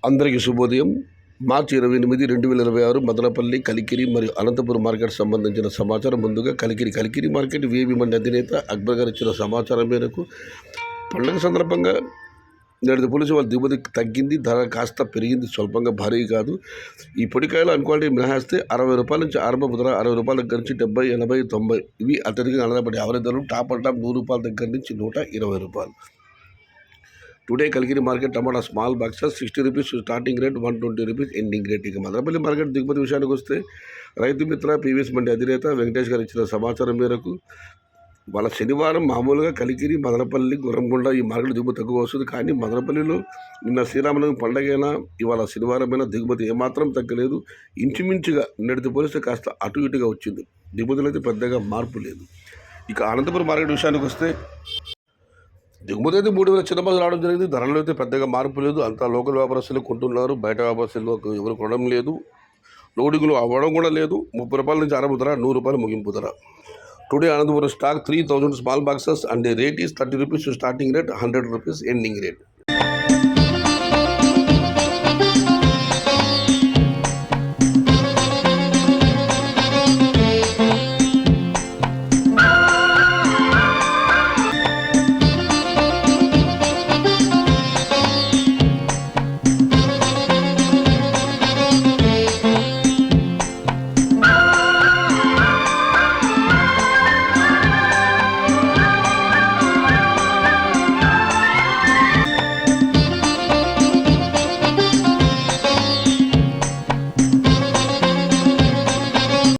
అందరికీ శుభోదయం. మార్చి 28, 2026 మదనపల్లి, కలికిరి మరియు అనంతపురం మార్కెట్ సంబంధించిన సమాచారం. ముందుగా కలికిరి మార్కెట్ విఐపి మండి అధినేత అక్బర్ గారు ఇచ్చిన సమాచారం మేరకు పండుగ సందర్భంగా నేడు పోలీసు వాళ్ళ దిగుమతి తగ్గింది, ధర కాస్త పెరిగింది, స్వల్పంగా భారీ కాదు. ఈ పొడికాయలు అన్క్వాలిటీ మినహాయిస్తే 60 రూపాయల నుంచి ఆరంభపు ధర 60 రూపాయల దగ్గర నుంచి 70, 80, 90 ఇవి అత్యధికంగా ఆధారపడి యావరేజ్ ధరలు. టాప్ అండ్ టాప్ 100 రూపాయల దగ్గర నుంచి 120 రూపాయలు. టుడే కలికిరి మార్కెట్ టమాటా small boxes 60 rupees starting rate, 120 rupees ending rate. ఇక మదనపల్లి మార్కెట్ దిగుమతి విషయానికి వస్తే రైతు మిత్ర పీవీఎస్ మండి అధినేత వెంకటేష్ గారు ఇచ్చిన సమాచారం మేరకు వాళ్ళ శనివారం మామూలుగా కలికిరి, మదనపల్లి, గుర్రంకొండ ఈ మార్కెట్ దిగుమతి తక్కువ వస్తుంది. కానీ మదనపల్లిలో నిన్న శ్రీరామనవమి పండగైనా ఇవాళ శనివారమైనా దిగుమతి ఏమాత్రం తగ్గలేదు. ఇంచుమించుగా నిన్నటితో పోలిస్తే కాస్త అటు ఇటుగా వచ్చింది. దిగుమతులు అయితే పెద్దగా మార్పు లేదు. ఇక అనంతపురం మార్కెట్ విషయానికి వస్తే దిగుమతి అయితే 3,000 చిన్న బస్సులు రావడం జరిగింది. ధరలు అయితే పెద్దగా మార్పు లేదు. అంతా లోకల్ వ్యాపారస్తులు కొంటున్నారు, బయట వ్యాపారస్తులు ఎవరు కొనడం లేదు. లోడింగ్లు అవ్వడం కూడా లేదు. 30 రూపాయల నుంచి ఆరంభ ధర, 100 రూపాయలు ముగింపు ధర. Today Anantapuram stock 3,000 small boxes and rate is 30 rupees starting rate, 100 rupees ending rate.